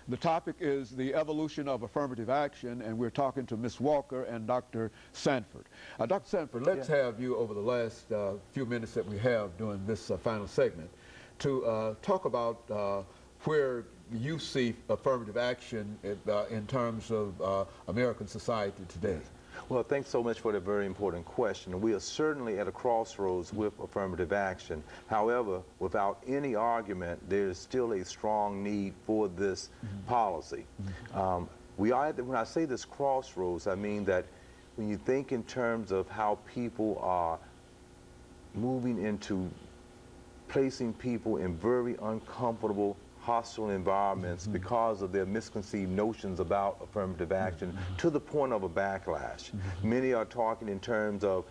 The topic is the evolution of affirmative action, and we're talking to Ms. Walker and Dr. Sanford. Dr. Sanford, let's have you over the last few minutes that we have during this final segment to talk about where you see affirmative action in terms of American society today. Well, thanks so much for the very important question. We are certainly at a crossroads with affirmative action. However, without any argument, there is still a strong need for this policy. We are when I say this crossroads, I mean that when you think in terms of how people are moving into placing people in very uncomfortable, hostile environments because of their misconceived notions about affirmative action to the point of a backlash. Many are talking in terms of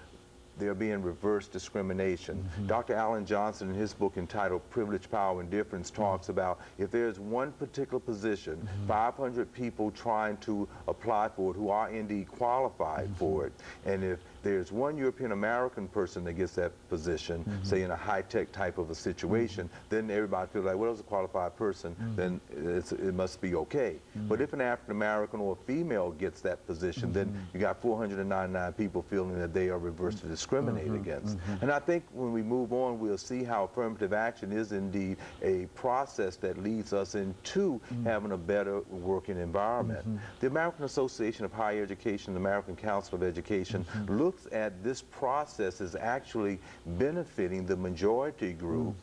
there being reverse discrimination. Dr. Alan Johnson, in his book entitled Privilege, Power, and Difference, talks about if there's one particular position, 500 people trying to apply for it who are indeed qualified for it, and if there's one European American person that gets that position, say in a high-tech type of a situation, then everybody feels like, well, it's a qualified person, then it must be okay. But if an African American or a female gets that position, then you got 499 people feeling that they are reversed to discriminate against. And I think when we move on, we'll see how affirmative action is indeed a process that leads us into having a better working environment. The American Association of Higher Education, the American Council of Education, looks at this process as actually benefiting the majority group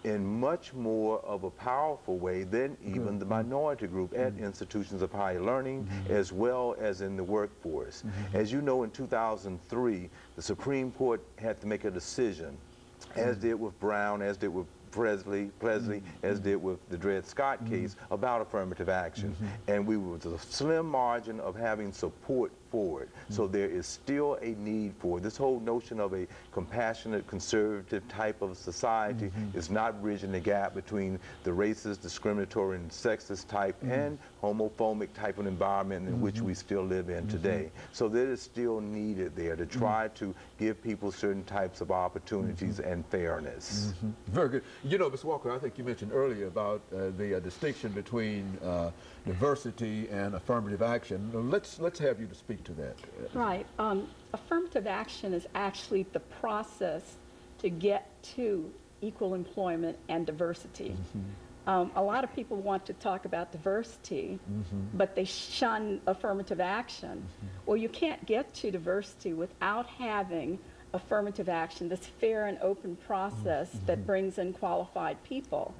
in much more of a powerful way than even the minority group at institutions of higher learning as well as in the workforce. As you know, in 2003, the Supreme Court had to make a decision, as did with Brown, as did with Presley, as did with the Dred Scott case, about affirmative action. And we were with a slim margin of having support for it. So there is still a need for it. This whole notion of a compassionate, conservative type of society is not bridging the gap between the racist, discriminatory, and sexist type and homophobic type of environment in which we still live in today. So there is still needed there to try to give people certain types of opportunities and fairness. Very good. You know, Ms. Walker, I think you mentioned earlier about the distinction between diversity and affirmative action. Let's have you to speak to that. Right. Affirmative action is actually the process to get to equal employment and diversity. A lot of people want to talk about diversity, but they shun affirmative action. Well, you can't get to diversity without having affirmative action, this fair and open process that brings in qualified people.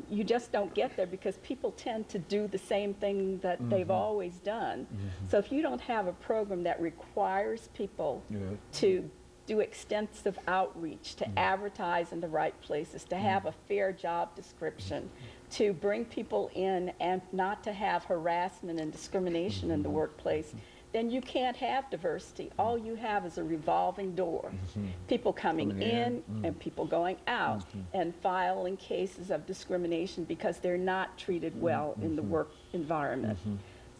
You just don't get there because people tend to do the same thing that they've always done. So if you don't have a program that requires people to do extensive outreach, to advertise in the right places, to have a fair job description, to bring people in and not to have harassment and discrimination in the workplace, then you can't have diversity. All you have is a revolving door. People coming in and people going out and filing cases of discrimination because they're not treated well in the work environment.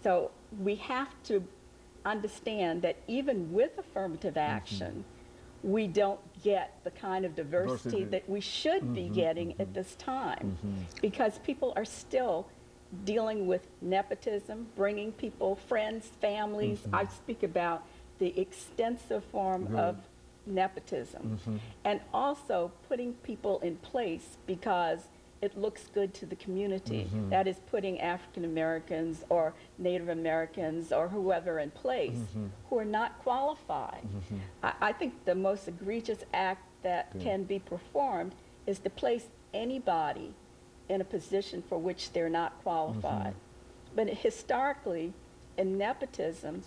So we have to understand that even with affirmative action, we don't get the kind of diversity that we should be getting at this time because people are still dealing with nepotism, bringing people, friends, families. I speak about the extensive form of nepotism and also putting people in place because it looks good to the community. That is putting African Americans or Native Americans or whoever in place who are not qualified. I think the most egregious act that can be performed is to place anybody in a position for which they're not qualified. But historically, in nepotism,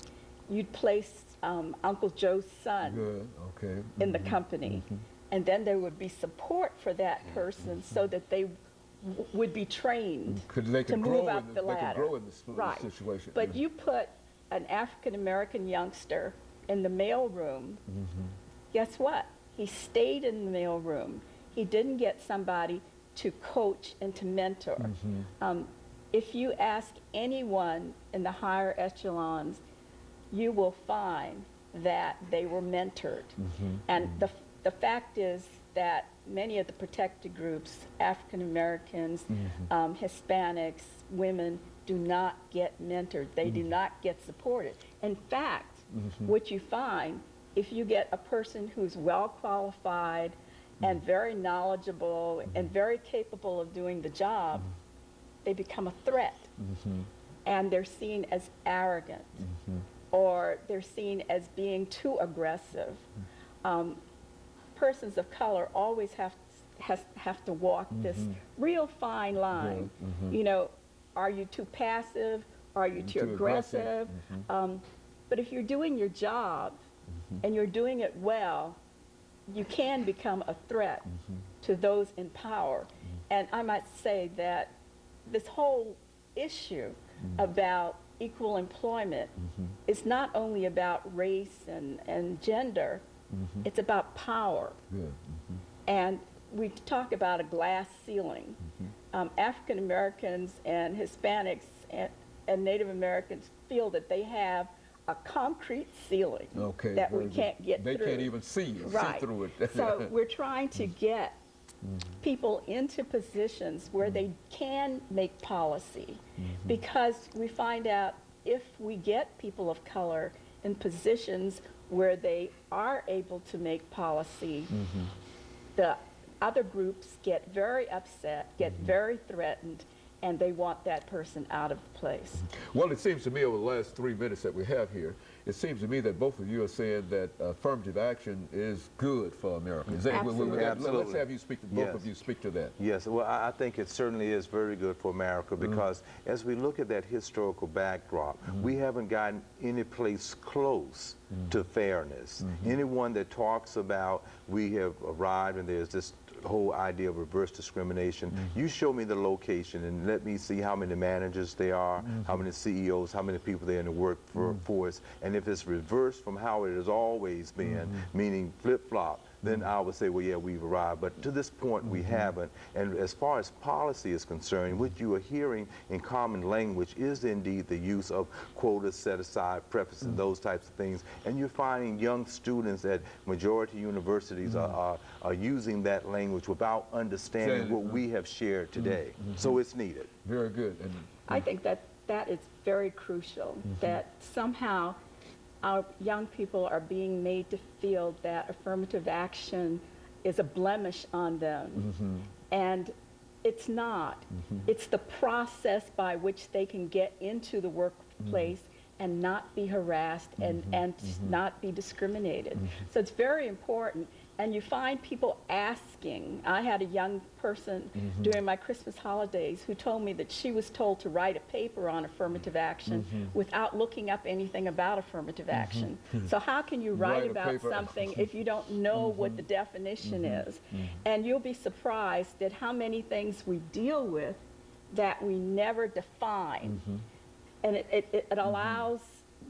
you'd place Uncle Joe's son in the company, and then there would be support for that person so that they would be trained to move up the ladder. Situation. But you put an African American youngster in the mailroom, guess what? He stayed in the mailroom. He didn't get somebody to coach and to mentor. If you ask anyone in the higher echelons, you will find that they were mentored. And the fact is that many of the protected groups, African Americans, Hispanics, women, do not get mentored. They do not get supported. In fact, what you find, if you get a person who's well qualified and very knowledgeable and very capable of doing the job, they become a threat. And they're seen as arrogant, or they're seen as being too aggressive. Persons of color always have to walk this real fine line. You know, are you too passive? Are you too aggressive? But if you're doing your job and you're doing it well, you can become a threat to those in power. And I might say that this whole issue about equal employment is not only about race and gender, it's about power. And we talk about a glass ceiling. African Americans and Hispanics and Native Americans feel that they have a concrete ceiling that we can't get through. They can't even see through it. So we're trying to get people into positions where they can make policy, because we find out if we get people of color in positions where they are able to make policy, the other groups get very upset, get very threatened, and they want that person out of place. Well, it seems to me over the last 3 minutes that we have here, it seems to me that both of you are saying that affirmative action is good for America. Is that, Absolutely. Let's have you speak to both of you speak to that. Yes, well, I think it certainly is very good for America, because as we look at that historical backdrop, we haven't gotten any place close to fairness. Anyone that talks about we have arrived and there's this whole idea of reverse discrimination, you show me the location and let me see how many managers there are, how many CEOs, how many people there in the workforce, and if it's reversed from how it has always been, meaning flip-flop, then I would say, well, yeah, we've arrived. But to this point, we haven't. And as far as policy is concerned, what you are hearing in common language is indeed the use of quotas, set aside, prefaces, those types of things. And you're finding young students at majority universities are using that language without understanding what we have shared today. So it's needed. Very good. And I think that that is very crucial, that somehow our young people are being made to feel that affirmative action is a blemish on them. And it's not. It's the process by which they can get into the workplace and not be harassed and not be discriminated. So it's very important. And you find people asking. I had a young person during my Christmas holidays who told me that she was told to write a paper on affirmative action without looking up anything about affirmative action. So how can you write about something if you don't know what the definition is? And you'll be surprised at how many things we deal with that we never define. And it allows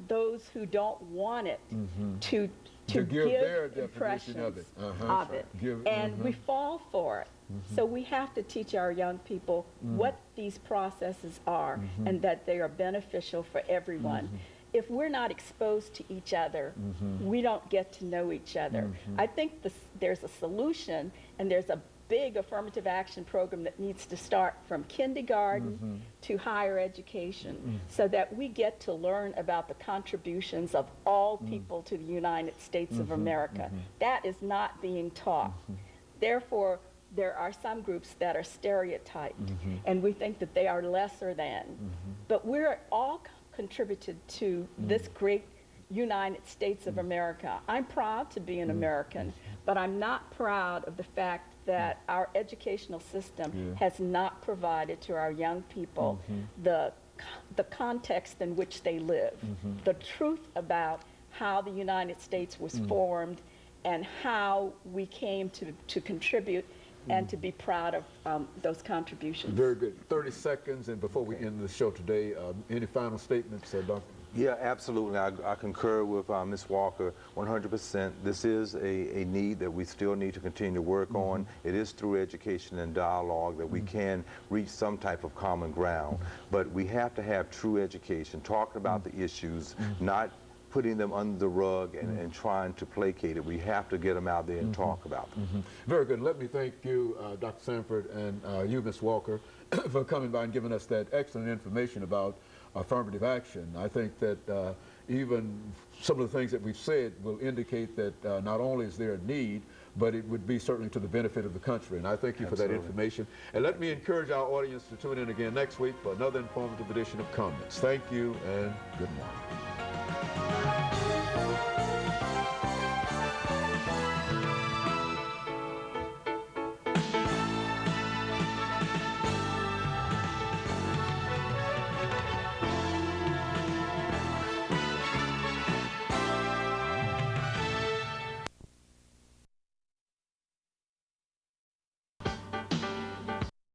those who don't want it to give their impressions definition of it. And we fall for it. So we have to teach our young people what these processes are and that they are beneficial for everyone. If we're not exposed to each other, we don't get to know each other. I think there's a solution, and there's a big affirmative action program that needs to start from kindergarten to higher education, so that we get to learn about the contributions of all people to the United States of America. That is not being taught. Therefore, there are some groups that are stereotyped, and we think that they are lesser than. But we're all contributed to this great United States of America. I'm proud to be an American, but I'm not proud of the fact that our educational system has not provided to our young people the context in which they live, the truth about how the United States was formed and how we came to contribute and to be proud of those contributions. very good. 30 seconds, and before we end the show today, any final statements, Dr.? Yeah, absolutely. I concur with Ms. Walker 100%. This is a need that we still need to continue to work on. It is through education and dialogue that we can reach some type of common ground. But we have to have true education, talking about the issues, not putting them under the rug and trying to placate it. We have to get them out there and talk about them. Very good. Let me thank you, Dr. Sanford, and you, Ms. Walker, for coming by and giving us that excellent information about affirmative action. I think that even some of the things that we've said will indicate that not only is there a need, but it would be certainly to the benefit of the country. And I thank you for that information. And let me encourage our audience to tune in again next week for another informative edition of Comments. Thank you and good morning.